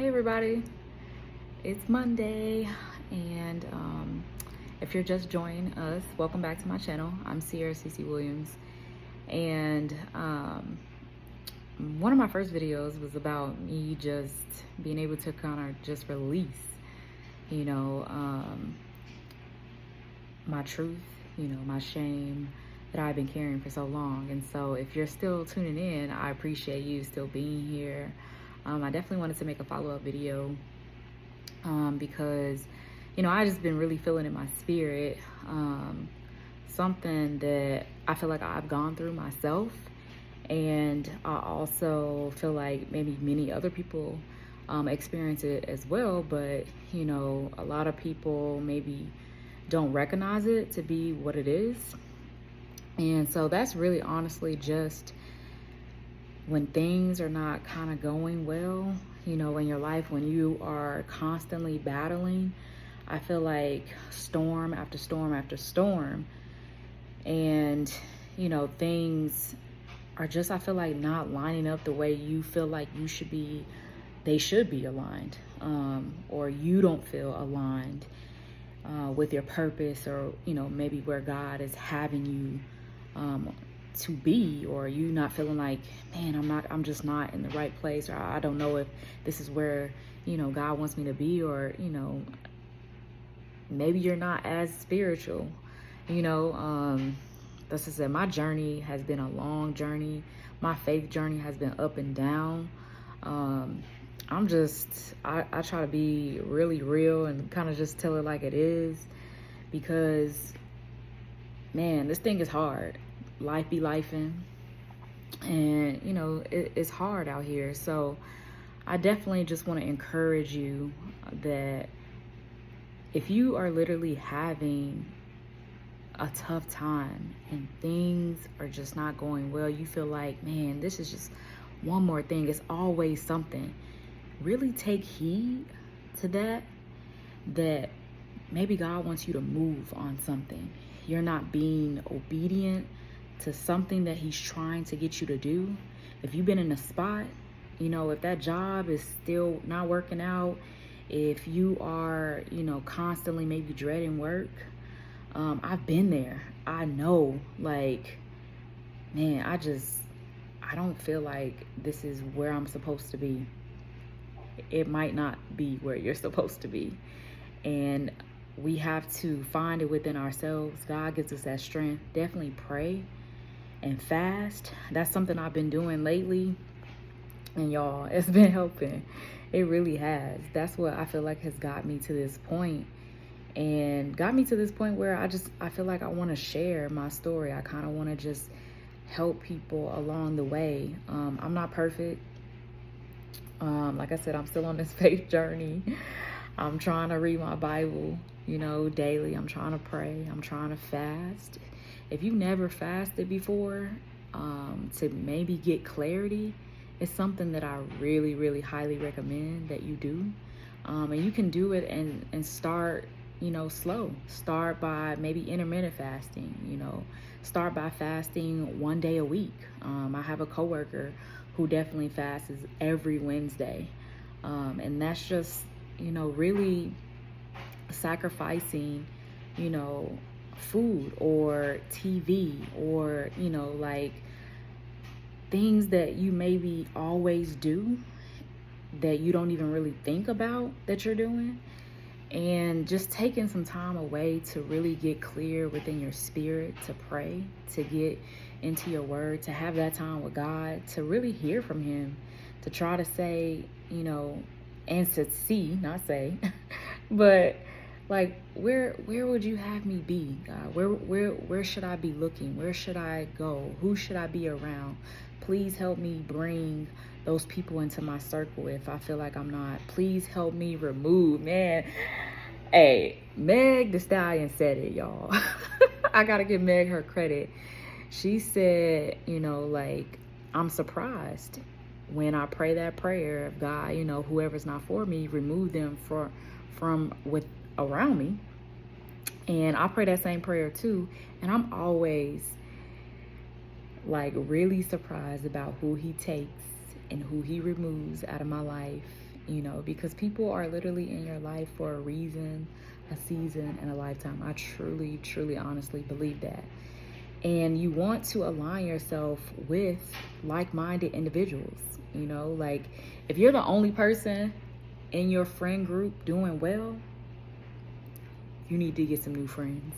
Hey everybody, it's Monday, and if you're just joining us, welcome back to my channel. I'm Sierra CC Williams, and one of my first videos was about me just being able to kind of just release, you know, my truth, my shame that I've been carrying for so long. And so if you're still tuning in, I appreciate you still being here. I definitely wanted to make a follow-up video because I just been really feeling in my spirit something that I feel like I've gone through myself, and I also feel like maybe many other people experience it as well, but a lot of people maybe don't recognize it to be what it is. And so that's really honestly just when things are not kind of going well, in your life, when you are constantly battling, I feel like storm after storm after storm. And, things are just, I feel like, not lining up the way you feel like they should be aligned. Or you don't feel aligned with your purpose, or, maybe where God is having you to be, or you not feeling like, man, I'm just not in the right place, or I don't know if this is where God wants me to be, or maybe you're not as spiritual. That's to say, my journey has been a long journey. My faith journey has been up and down. I try to be really real and kind of just tell it like it is, because man, this thing is hard. Life be lifing, and it's hard out here. So I definitely just want to encourage you that if you are literally having a tough time and things are just not going well, you feel like, man, this is just one more thing, it's always something, really take heed to that maybe God wants you to move on something. You're not being obedient to something that he's trying to get you to do. If you've been in a spot, if that job is still not working out, if you are, constantly maybe dreading work, I've been there. I know, like, man, I don't feel like this is where I'm supposed to be. It might not be where you're supposed to be. And we have to find it within ourselves. God gives us that strength. Definitely pray and fast. That's something I've been doing lately, and y'all, it's been helping. It really has. That's what I feel like has got me to this point, and got me to this point where I feel like I want to share my story. I kind of want to just help people along the way. I'm not perfect. Like I said, I'm still on this faith journey. I'm trying to read my Bible, daily. I'm trying to pray. I'm trying to fast. If you never fasted before, to maybe get clarity, it's something that I really, really highly recommend that you do. And you can do it and start, slow. Start by maybe intermittent fasting, start by fasting one day a week. I have a coworker who definitely fasts every Wednesday. And that's just, really sacrificing, food or TV, or like things that you maybe always do that you don't even really think about that you're doing, and just taking some time away to really get clear within your spirit, to pray, to get into your word, to have that time with God, to really hear from him, to try to say, and to see, not say, but like, where would you have me be, God? Where should I be looking? Where should I go? Who should I be around? Please help me bring those people into my circle if I feel like I'm not. Please help me remove, man. Hey, Meg Thee Stallion said it, y'all. I gotta give Meg her credit. She said, like, I'm surprised when I pray that prayer of God, whoever's not for me, remove them from with around me. And I pray that same prayer too, and I'm always like really surprised about who he takes and who he removes out of my life. you know, because people are literally in your life for a reason, a season, and a lifetime. I truly, truly, honestly believe that. And you want to align yourself with like-minded individuals, you know, like if you're the only person in your friend group doing well, you need to get some new friends,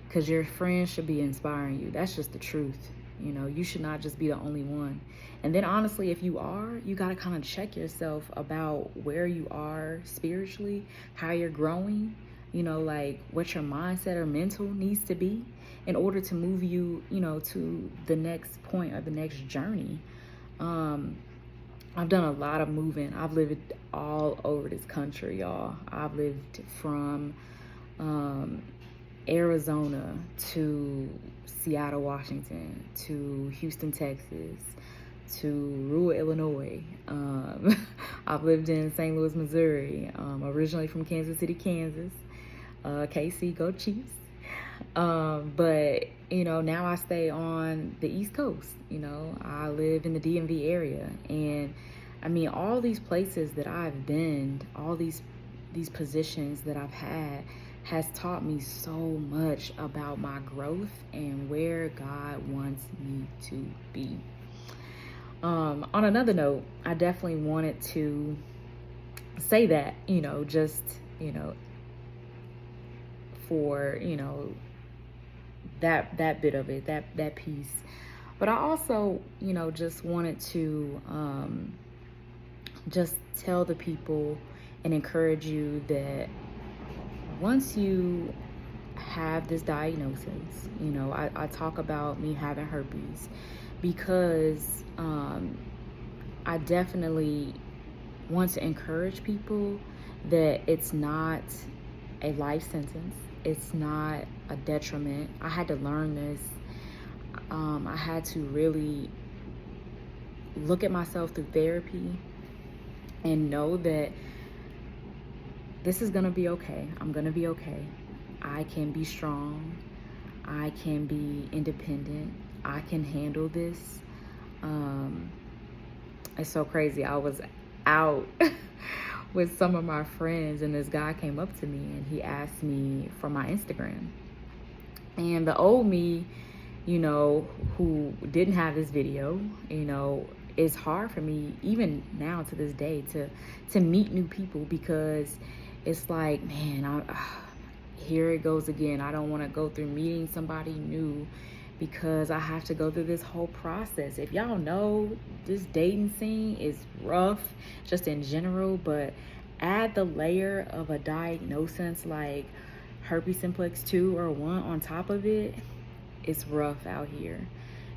because your friends should be inspiring you. That's just the truth. You know, you should not just be the only one. And then honestly, if you are, you got to kind of check yourself about where you are spiritually, how you're growing, you know, like what your mindset or mental needs to be in order to move you, you know, to the next point or the next journey. I've done a lot of moving. I've lived all over this country, y'all. I've lived from Arizona to Seattle, Washington, to Houston, Texas, to rural Illinois. I've lived in St. Louis, Missouri, originally from Kansas City, Kansas. KC, go Chiefs. But, you know, now I stay on the East Coast. You know, I live in the DMV area. And, I mean, all these places that I've been, all these positions that I've had, has taught me so much about my growth and where God wants me to be. On another note, I definitely wanted to say that, you know, just, you know, for, you know, that bit of it, that piece. But I also, you know, just wanted to just tell the people and encourage you that once you have this diagnosis, you know, I talk about me having herpes because I definitely want to encourage people that it's not a life sentence. It's not a detriment. I had to learn this. I had to really look at myself through therapy and know that this is gonna be okay. I'm gonna be okay. I can be strong. I can be independent. I can handle this. It's so crazy. I was out with some of my friends and this guy came up to me and he asked me for my Instagram. And the old me, you know, who didn't have this video, you know, it's hard for me even now to this day to meet new people, because it's like, man, here it goes again. I don't want to go through meeting somebody new because I have to go through this whole process. If y'all know, this dating scene is rough just in general, but add the layer of a diagnosis like herpes simplex 2 or 1 on top of it, it's rough out here.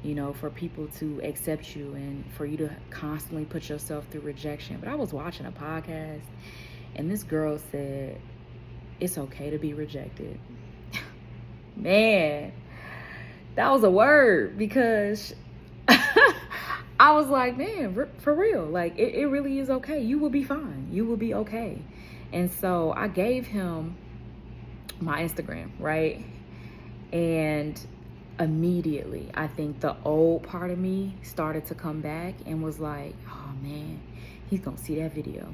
You know, for people to accept you and for you to constantly put yourself through rejection. But I was watching a podcast and this girl said, it's okay to be rejected. Man, that was a word, because I was like, man, for real, like it really is okay. You will be fine. You will be okay. And so I gave him my Instagram, right? And immediately, I think the old part of me started to come back and was like, oh man, he's gonna see that video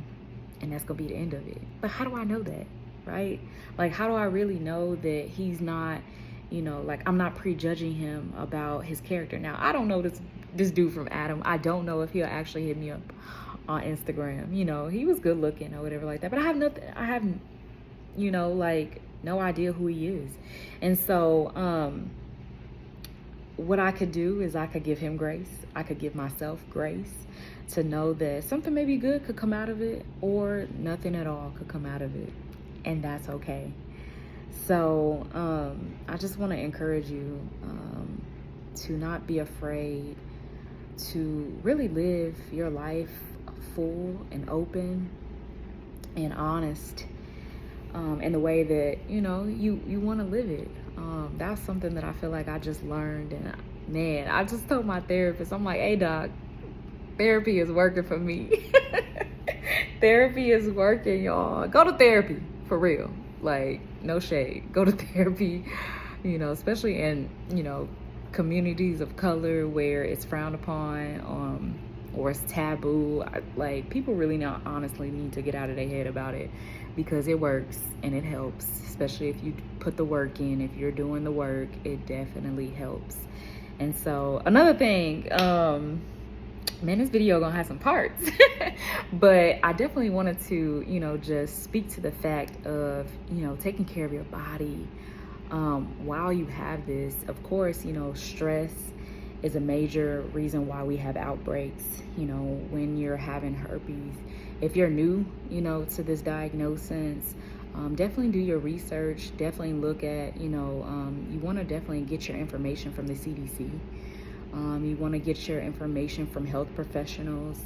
and that's gonna be the end of it. But how do I know that, right? Like, how do I really know that he's not, you know, like I'm not prejudging him about his character? Now, I don't know this dude from Adam. I don't know if he'll actually hit me up on Instagram. You know, he was good looking or whatever like that, but I have you know, like no idea who he is. And so what I could do is I could give him grace. I could give myself grace to know that something maybe good could come out of it or nothing at all could come out of it. And that's okay. So I just want to encourage you to not be afraid to really live your life full and open and honest in the way that, you know, you want to live it. That's something that I feel like I just learned. And man, I just told my therapist, I'm like, hey doc, therapy is working for me. Therapy is working, y'all. Go to therapy, for real. Like, no shade. Go to therapy, you know, especially in, you know, communities of color where it's frowned upon. or it's taboo. Like, people really not honestly need to get out of their head about it, because it works and it helps, especially if you put the work in. If you're doing the work, it definitely helps. And so another thing, man, this video gonna have some parts, but I definitely wanted to, just speak to the fact of, taking care of your body while you have this. Of course, stress is a major reason why we have outbreaks. When you're having herpes, if you're new, to this diagnosis, definitely do your research. Definitely look at, you want to definitely get your information from the CDC. You want to get your information from health professionals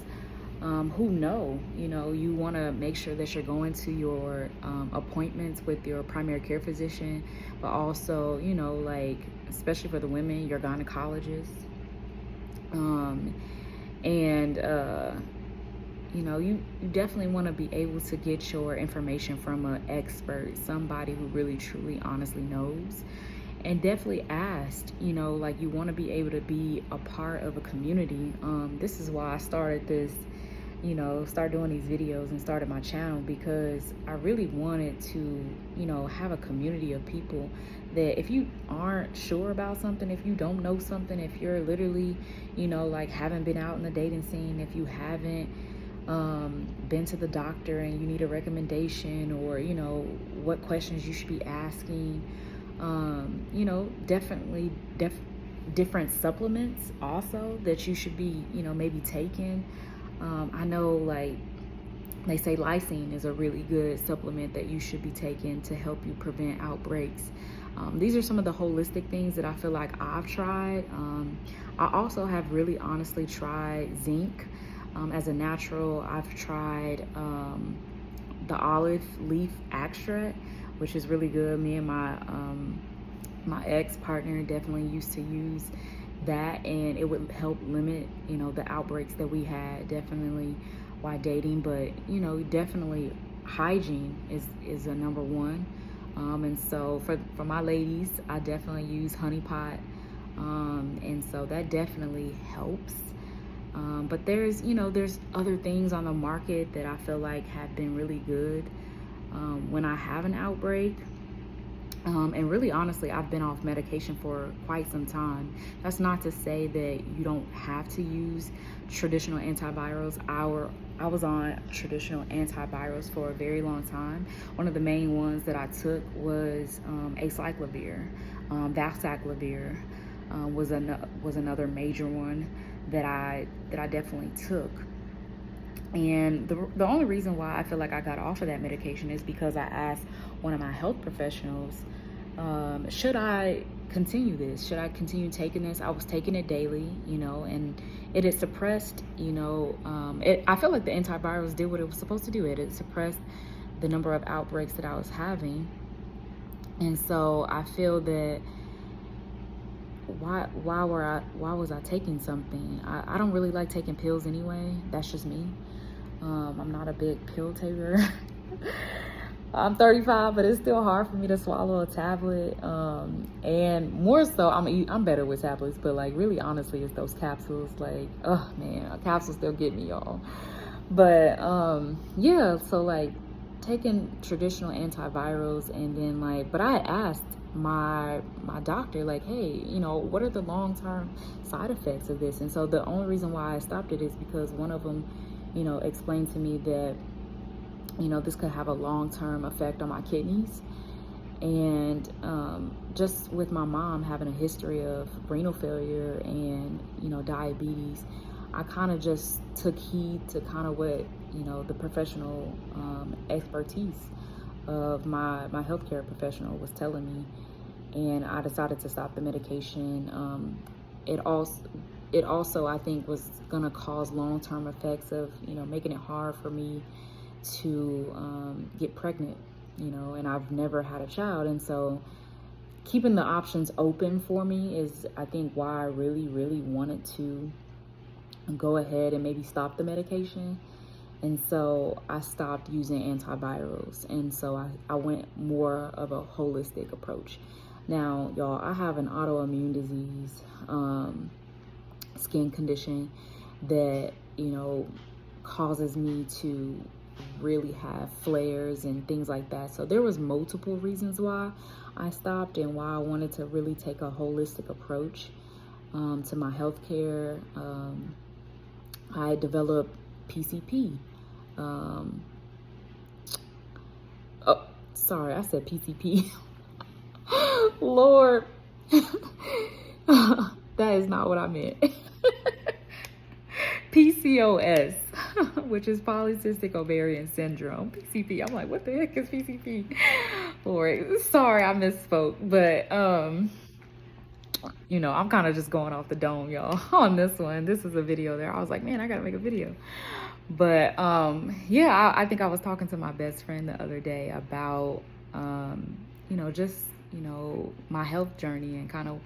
who know. You want to make sure that you're going to your appointments with your primary care physician, but also, like, especially for the women, your gynecologist. You definitely want to be able to get your information from an expert, somebody who really, truly, honestly knows. And definitely asked, like, you want to be able to be a part of a community. This is why I started this, start doing these videos and started my channel, because I really wanted to, have a community of people that if you aren't sure about something, if you don't know something, if you're literally, like, haven't been out in the dating scene, if you haven't been to the doctor and you need a recommendation, or, what questions you should be asking, definitely different supplements also that you should be, maybe taking. I know, like, they say lysine is a really good supplement that you should be taking to help you prevent outbreaks. These are some of the holistic things that I feel like I've tried. I also have really honestly tried zinc as a natural. I've tried the olive leaf extract, which is really good. Me and my ex-partner definitely used to use that, and it would help limit, the outbreaks that we had, definitely while dating. But, definitely hygiene is a number one. And so for my ladies, I definitely use honey pot. And so that definitely helps. But there's other things on the market that I feel like have been really good when I have an outbreak. And really, honestly, I've been off medication for quite some time. That's not to say that you don't have to use traditional antivirals. I was on traditional antivirals for a very long time. One of the main ones that I took was acyclovir. Valsaclovir was another major one that I definitely took. And the only reason why I feel like I got off of that medication is because I asked one of my health professionals, should I continue this? Should I continue taking this? I was taking it daily, and it had suppressed, I feel like the antivirals did what it was supposed to do. It had suppressed the number of outbreaks that I was having. And so I feel that why was I taking something? I don't really like taking pills anyway. That's just me. I'm not a big pill taker. I'm 35, but it's still hard for me to swallow a tablet. And more so, I'm better with tablets, but, like, really honestly, it's those capsules. Like, oh man, capsules still get me, y'all. But yeah, so, like, taking traditional antivirals, and then, like, but I asked my doctor, like, hey, what are the long-term side effects of this? And so the only reason why I stopped it is because one of them, explained to me that, this could have a long-term effect on my kidneys. And just with my mom having a history of renal failure and, diabetes, I kind of just took heed to kind of what, the professional expertise of my healthcare professional was telling me. And I decided to stop the medication. It also, I think, was going to cause long-term effects of, making it hard for me to get pregnant, and I've never had a child. And so keeping the options open for me is, I think, why I really, really wanted to go ahead and maybe stop the medication. And so I stopped using antivirals. And so I went more of a holistic approach. Now, y'all, I have an autoimmune disease, skin condition that, causes me to really have flares and things like that. So there was multiple reasons why I stopped and why I wanted to really take a holistic approach to my healthcare. I developed PCP. Oh, sorry, I said PCP. Lord, that is not what I meant. PCOS, which is polycystic ovarian syndrome. PCP. I'm like, what the heck is PCP? Lord, sorry, I misspoke. But I'm kind of just going off the dome, y'all, on this one. This is a video there. I was like, man, I gotta make a video. But yeah, I think I was talking to my best friend the other day about just my health journey and kind of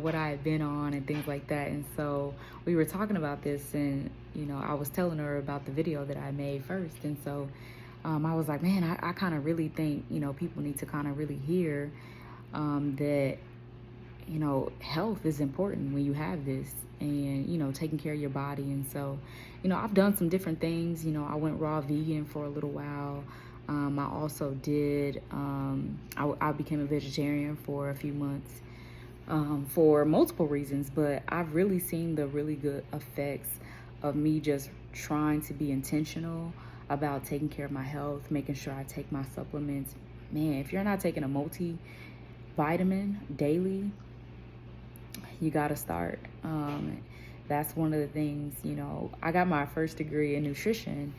what I had been on and things like that. And so we were talking about this, and I was telling her about the video that I made first. And so I was like, man, I kind of really think people need to kind of really hear that health is important when you have this, and taking care of your body. And so I've done some different things. I went raw vegan for a little while. I also did I became a vegetarian for a few months for multiple reasons, but I've really seen the really good effects of me just trying to be intentional about taking care of my health, making sure I take my supplements. Man, if you're not taking a multivitamin daily, you got to start. That's one of the things. I got my first degree in nutrition,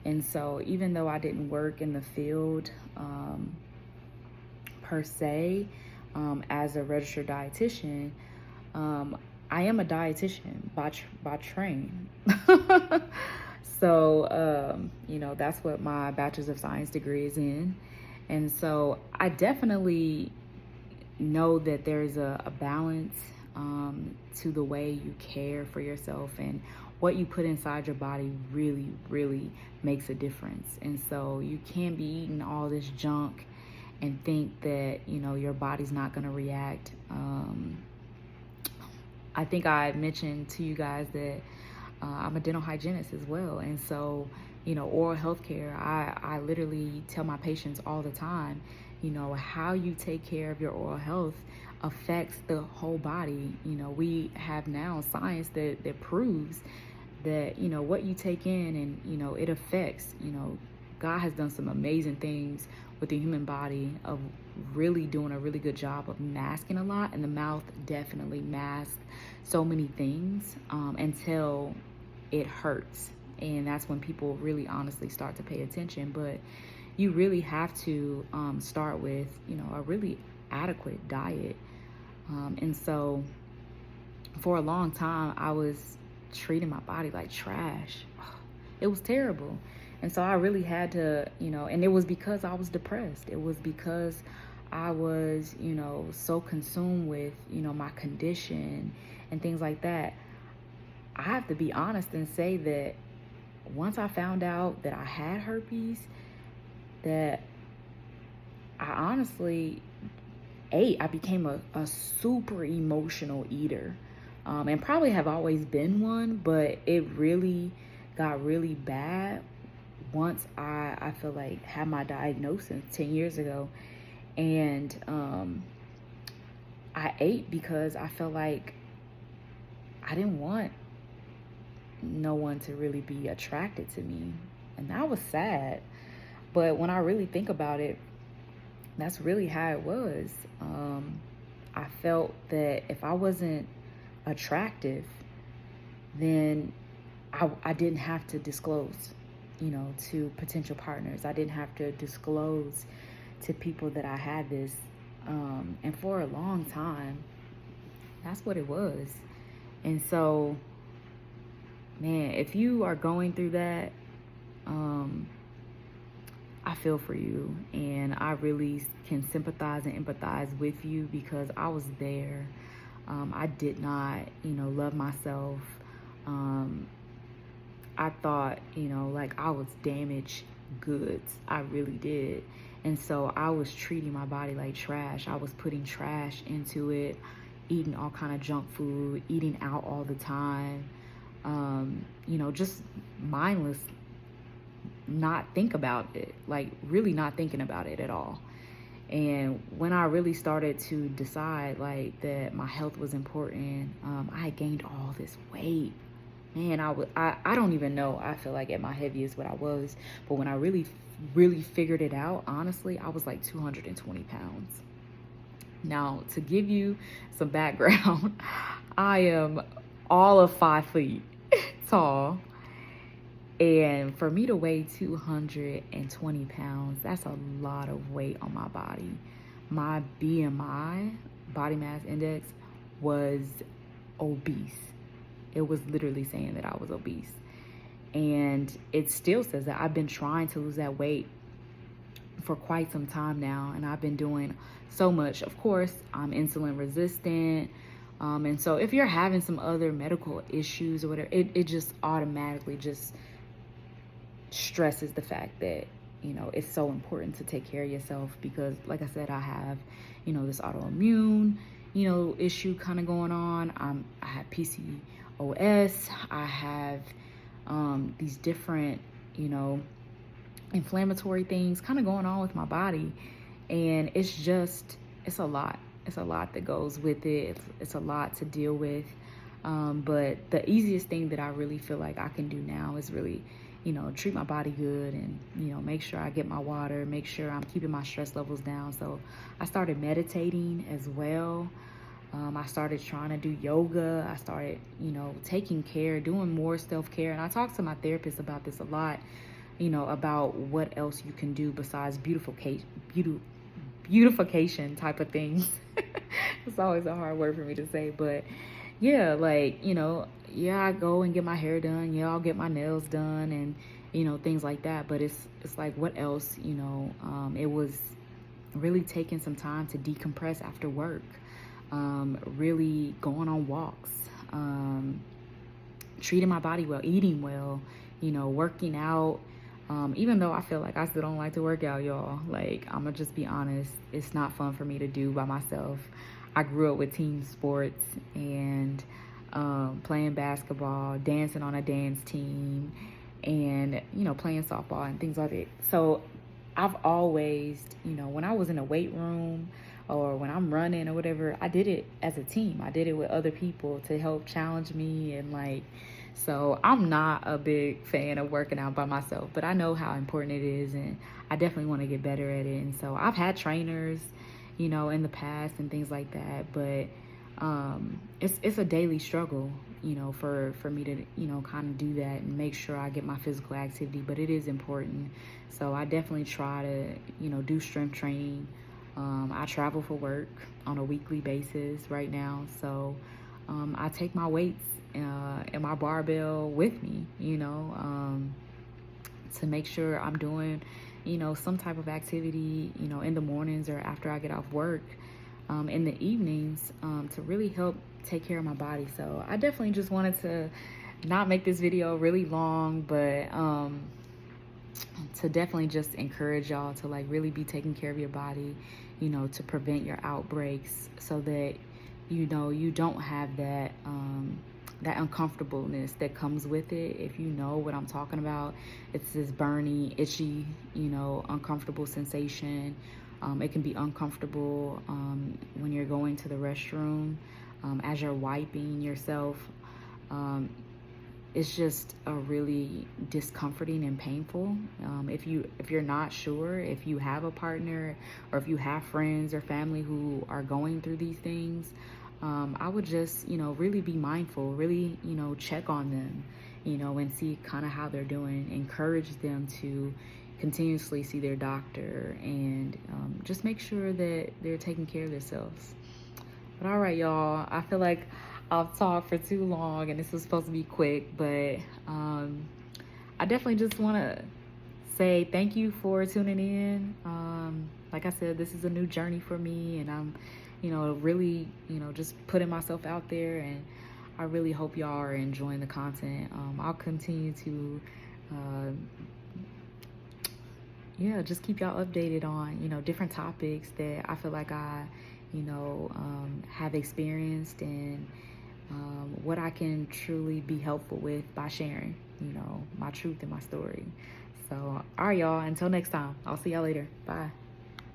and so even though I didn't work in the field per se as a registered dietitian, I am a dietitian by train. So that's what my bachelor's of science degree is in. And so I definitely know that there's a balance to the way you care for yourself, and what you put inside your body really, really makes a difference. And so you can't be eating all this junk and think that, your body's not going to react. I think I mentioned to you guys that I'm a dental hygienist as well. And so, oral health care, I literally tell my patients all the time, how you take care of your oral health affects the whole body. We have now science that proves that, what you take in and, it affects, God has done some amazing things with the human body of really doing a really good job of masking a lot. And the mouth definitely masks so many things until it hurts. And that's when people really honestly start to pay attention. But you really have to start with, a really adequate diet. And so for a long time, I was treating my body like trash. It was terrible. And so I really had to, and it was because I was depressed. It was because I was, so consumed with, my condition and things like that. I have to be honest and say that once I found out that I had herpes, that I honestly ate. I became a super emotional eater, and probably have always been one, but it really got really bad once I feel like had my diagnosis 10 years ago. And I ate because I felt like I didn't want no one to really be attracted to me. And that was sad. But when I really think about it, that's really how it was. I felt that if I wasn't attractive, then I didn't have to disclose, to potential partners. I didn't have to disclose to people that I had this. And for a long time, that's what it was. And so, man, if you are going through that, I feel for you, and I really can sympathize and empathize with you because I was there. I did not, love myself. I thought, like I was damaged goods. I really did. And so I was treating my body like trash. I was putting trash into it, eating all kind of junk food, eating out all the time. just mindless, not think about it, like really not thinking about it at all. And when I really started to decide like that my health was important, I had gained all this weight. Man, I don't even know. I feel like at my heaviest what I was, but when I really figured it out, honestly, I was like 220 pounds. Now, to give you some background, I am all of 5 feet tall. And for me to weigh 220 pounds, that's a lot of weight on my body. My BMI, body mass index, was obese. It was literally saying that I was obese. And it still says that. I've been trying to lose that weight for quite some time now, and I've been doing so much. Of course, I'm insulin resistant. And so if you're having some other medical issues or whatever, it just automatically just stresses the fact that, it's so important to take care of yourself, because like I said, I have, this autoimmune, issue kind of going on. I have PCOS. I have these different, inflammatory things kind of going on with my body. And it's a lot. It's a lot that goes with it. It's a lot to deal with. But the easiest thing that I really feel like I can do now is really, treat my body good and, make sure I get my water, make sure I'm keeping my stress levels down. So I started meditating as well. I started trying to do yoga. I started, taking care, doing more self-care. And I talked to my therapist about this a lot, about what else you can do besides beautification type of things. It's always a hard word for me to say, but yeah, like, I go and get my hair done. Yeah, I'll get my nails done and, things like that. But it's like, what else, it was really taking some time to decompress after work, really going on walks, treating my body well, eating well, working out. Even though I feel like I still don't like to work out, y'all. Like, I'm gonna just be honest, it's not fun for me to do by myself. I grew up with team sports and playing basketball, dancing on a dance team, and, playing softball and things like that. So I've always, when I was in a weight room or when I'm running or whatever, I did it as a team. I did it with other people to help challenge me and like, so I'm not a big fan of working out by myself, but I know how important it is, and I definitely want to get better at it. And so I've had trainers, in the past and things like that, but it's a daily struggle, for me to, kind of do that and make sure I get my physical activity, but it is important. So I definitely try to, do strength training. I travel for work on a weekly basis right now, so I take my weights and my barbell with me, to make sure I'm doing, some type of activity, in the mornings or after I get off work, in the evenings, to really help take care of my body. So I definitely just wanted to not make this video really long, but to definitely just encourage y'all to like really be taking care of your body, to prevent your outbreaks, so that, you don't have that that uncomfortableness that comes with it. If you know what I'm talking about, it's this burning, itchy, uncomfortable sensation. It can be uncomfortable when you're going to the restroom, as you're wiping yourself. It's just a really discomforting and painful. If you're not sure, if you have a partner or if you have friends or family who are going through these things, I would just, really be mindful, really, check on them, and see kind of how they're doing, encourage them to continuously see their doctor, and just make sure that they're taking care of themselves. But all right, y'all, I feel like I've talked for too long and this was supposed to be quick, but I definitely just want to say thank you for tuning in. Like I said, this is a new journey for me, and I'm, really, just putting myself out there, and I really hope y'all are enjoying the content. I'll continue to, just keep y'all updated on, different topics that I feel like I, have experienced and what I can truly be helpful with by sharing, my truth and my story. So, all right, y'all. Until next time, I'll see y'all later. Bye.